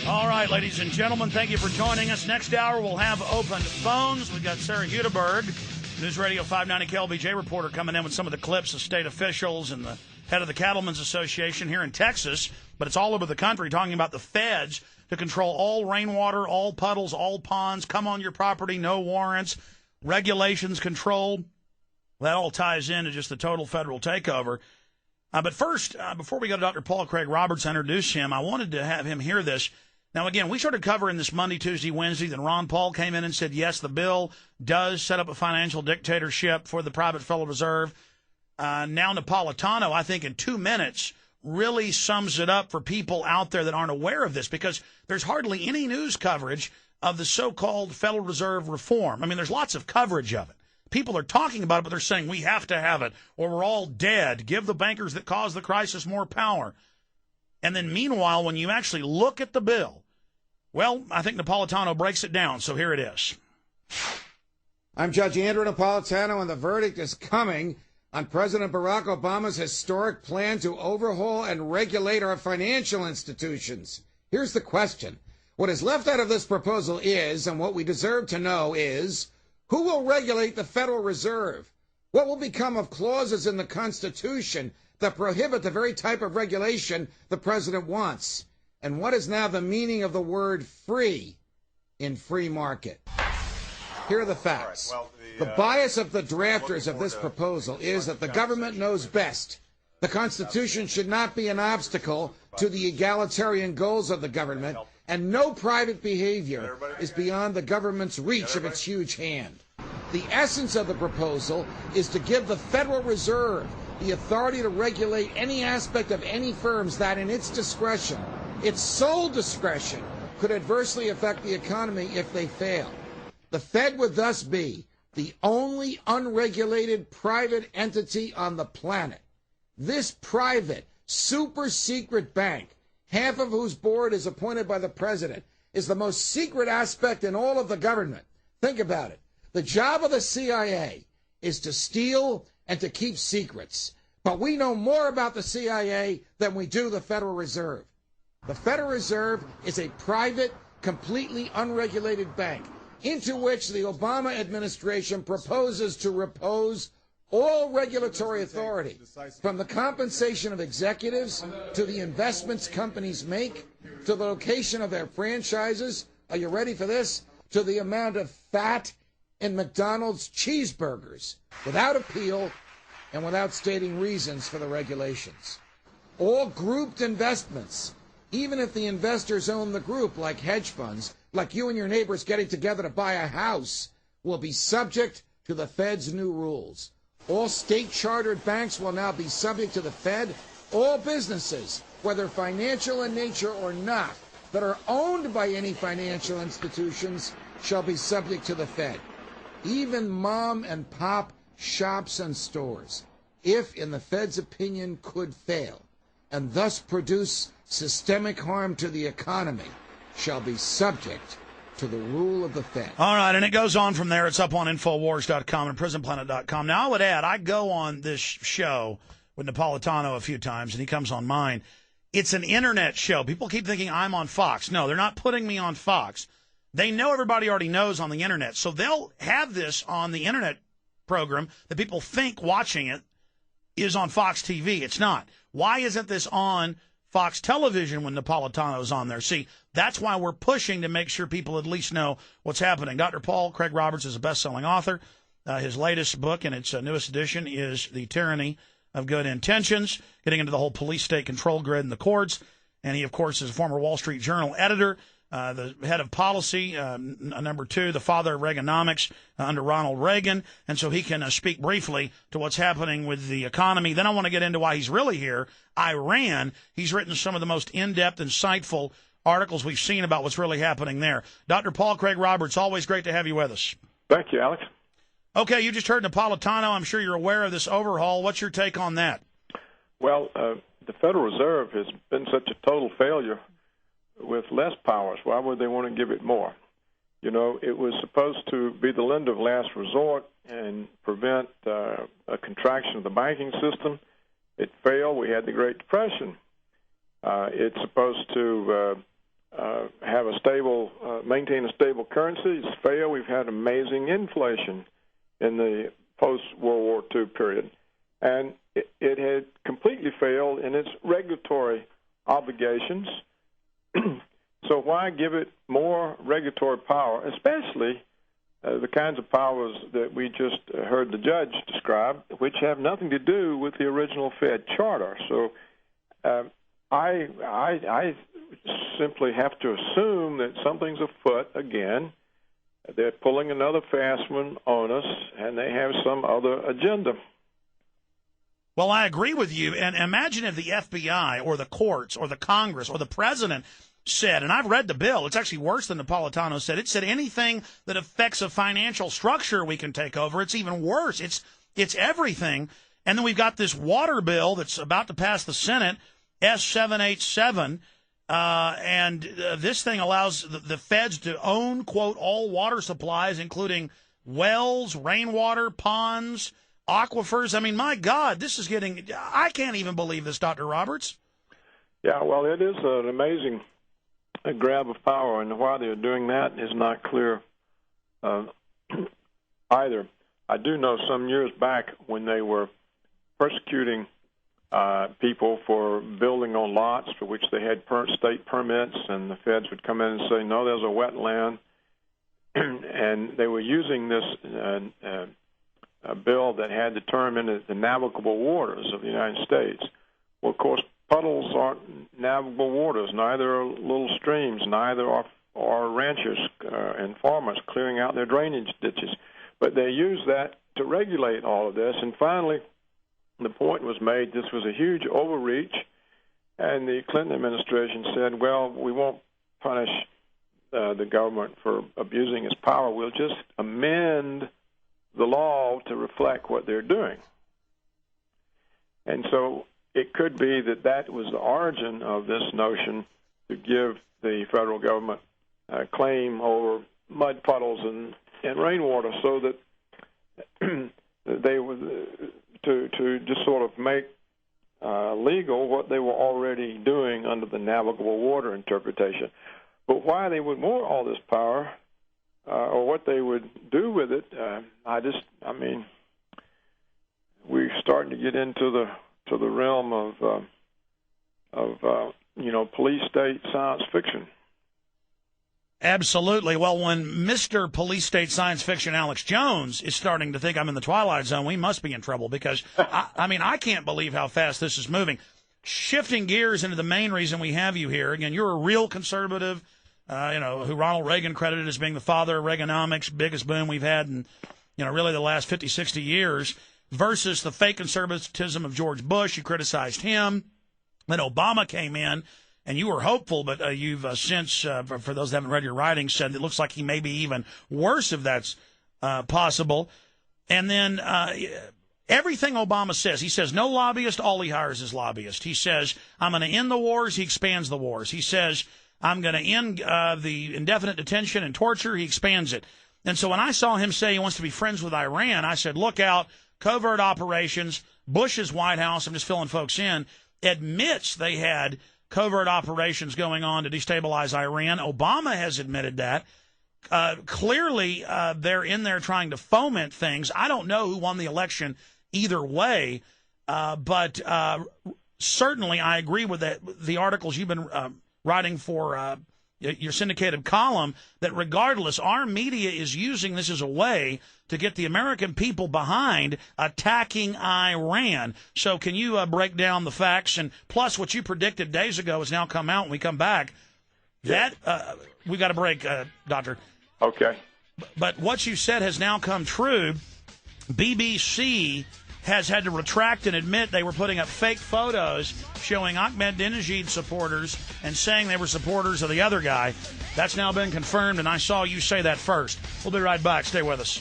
All right, ladies and gentlemen, thank you for joining us. Next hour, we'll have open phones. We've got Sarah Hudeberg, News Radio 590 KLBJ reporter, coming in with some of the clips of state officials and the head of the Cattlemen's Association here in Texas, but it's all over the country, talking about the feds to control all rainwater, all puddles, all ponds, come on your property, no warrants, regulations, control. That all ties into just the total federal takeover. But first, before we go to Dr. Paul Craig Roberts, introduce him, I wanted to have him hear this. Now, again, we started covering this Monday, Tuesday, Wednesday. Then Ron Paul came in and said, yes, the bill does set up a financial dictatorship for the private Federal Reserve. Now Napolitano, I think in 2 minutes, really sums it up for people out there that aren't aware of this, because there's hardly any news coverage of the so-called Federal Reserve reform. I mean, there's lots of coverage of it. People are talking about it, but they're saying we have to have it or we're all dead. Give the bankers that caused the crisis more power. And then meanwhile, when you actually look at the bill, well, I think Napolitano breaks it down, so here it is. I'm Judge Andrew Napolitano, and the verdict is coming on President Barack Obama's historic plan to overhaul and regulate our financial institutions. Here's the question. What is left out of this proposal is, and what we deserve to know is, who will regulate the Federal Reserve? What will become of clauses in the Constitution that prohibit the very type of regulation the president wants? And what is now the meaning of the word free in free market? Here are the facts. All right, the bias of the drafters of this proposal is that the government knows best. The Constitution should not be an obstacle to the egalitarian goals of the government, and no private behavior is beyond the government's reach of its huge hand. The essence of the proposal is to give the Federal Reserve the authority to regulate any aspect of any firms that, in its discretion, its sole discretion, could adversely affect the economy if they fail. The Fed would thus be the only unregulated private entity on the planet. This private, super secret bank, half of whose board is appointed by the president, is the most secret aspect in all of the government. Think about it. The job of the CIA is to steal and to keep secrets. But we know more about the CIA than we do the Federal Reserve. The Federal Reserve is a private, completely unregulated bank into which the Obama administration proposes to repose all regulatory authority, from the compensation of executives to the investments companies make, to the location of their franchises. Are you ready for this? To the amount of fat in McDonald's cheeseburgers, without appeal and without stating reasons for the regulations. All grouped investments, even if the investors own the group, like hedge funds, like you and your neighbors getting together to buy a house, will be subject to the Fed's new rules. All state-chartered banks will now be subject to the Fed. All businesses, whether financial in nature or not, that are owned by any financial institutions shall be subject to the Fed. Even mom and pop shops and stores, if, in the Fed's opinion, could fail, and thus produce systemic harm to the economy, shall be subject to the rule of the Fed. All right, and it goes on from there. It's up on Infowars.com and PrisonPlanet.com. Now, I would add, I go on this show with Napolitano a few times, and he comes on mine. It's an internet show. People keep thinking I'm on Fox. No, they're not putting me on Fox. They know everybody already knows on the internet, so they'll have this on the internet program that people think watching it is on Fox TV. It's not. Why isn't this on Fox Television when Napolitano's on there? See, that's why we're pushing to make sure people at least know what's happening. Dr. Paul Craig Roberts is a best-selling author. His latest book, and its newest edition, is The Tyranny of Good Intentions, getting into the whole police-state control grid in the courts. And he, of course, is a former Wall Street Journal editor, the head of policy, number 2, the father of Reaganomics under Ronald Reagan. And so he can speak briefly to what's happening with the economy. Then I want to get into why he's really here. Iran. He's written some of the most in-depth, insightful articles we've seen about what's really happening there. Dr. Paul Craig Roberts, always great to have you with us. Thank you, Alex. Okay, you just heard Napolitano. I'm sure you're aware of this overhaul. What's your take on that? Well, the Federal Reserve has been such a total failure with less powers. Why would they want to give it more? You know, it was supposed to be the lender of last resort and prevent contraction of the banking system. It failed. We had the Great Depression. It's supposed to have a stable, maintain a stable currency. It's failed. We've had amazing inflation in the post-World War II period. And it had completely failed in its regulatory obligations. So why give it more regulatory power, especially the kinds of powers that we just heard the judge describe, which have nothing to do with the original Fed charter? So I simply have to assume that something's afoot again. They're pulling another fast one on us, and they have some other agenda. Well, I agree with you. And imagine if the FBI or the courts or the Congress or the president said, and I've read the bill, it's actually worse than Napolitano said. It said anything that affects a financial structure we can take over. It's even worse. It's everything. And then we've got this water bill that's about to pass the Senate, S787. This thing allows the feds to own, quote, all water supplies, including wells, rainwater, ponds, aquifers. I mean, my God, this is getting – I can't even believe this, Dr. Roberts. Yeah, well, it is an amazing grab of power, and why they're doing that is not clear either. I do know some years back when they were persecuting people for building on lots for which they had state permits, and the feds would come in and say, no, there's a wetland, and they were using this a bill that had the term in it, the navigable waters of the United States. Well, of course, puddles aren't navigable waters, neither are little streams, neither are ranchers and farmers clearing out their drainage ditches. But they used that to regulate all of this, and finally the point was made this was a huge overreach, and the Clinton administration said, well, we won't punish the government for abusing its power. We'll just amend the law to reflect what they're doing. And so it could be that that was the origin of this notion to give the federal government a claim over mud puddles and rainwater, so that they would to just sort of make legal what they were already doing under the navigable water interpretation. But why they would want all this power, or what they would do with it, I mean, we're starting to get into the realm of police state science fiction. Absolutely. Well, when Mr. Police State Science Fiction Alex Jones is starting to think I'm in the Twilight Zone, we must be in trouble, because, I can't believe how fast this is moving. Shifting gears into the main reason we have you here. Again, you're a real conservative, who Ronald Reagan credited as being the father of Reaganomics, biggest boom we've had in, really the last 50, 60 years, versus the fake conservatism of George Bush. You criticized him. Then Obama came in, and you were hopeful, but you've since, for those that haven't read your writing, said it looks like he may be even worse if that's possible. And then everything Obama says, he says no lobbyist, all he hires is lobbyists. He says, I'm going to end the wars, he expands the wars. He says, I'm going to end the indefinite detention and torture, he expands it. And so when I saw him say he wants to be friends with Iran, I said, look out, covert operations. Bush's White House, I'm just filling folks in, admits they had covert operations going on to destabilize Iran. Obama has admitted that. Clearly, they're in there trying to foment things. I don't know who won the election either way, but certainly I agree with the articles you've been writing for your syndicated column, that regardless, our media is using this as a way to get the American people behind attacking Iran. So can you break down the facts? And plus, what you predicted days ago has now come out when we come back. That we got to break, Doctor. Okay. But what you said has now come true. BBC has had to retract and admit they were putting up fake photos showing Ahmadinejad supporters and saying they were supporters of the other guy. That's now been confirmed, and I saw you say that first. We'll be right back. Stay with us.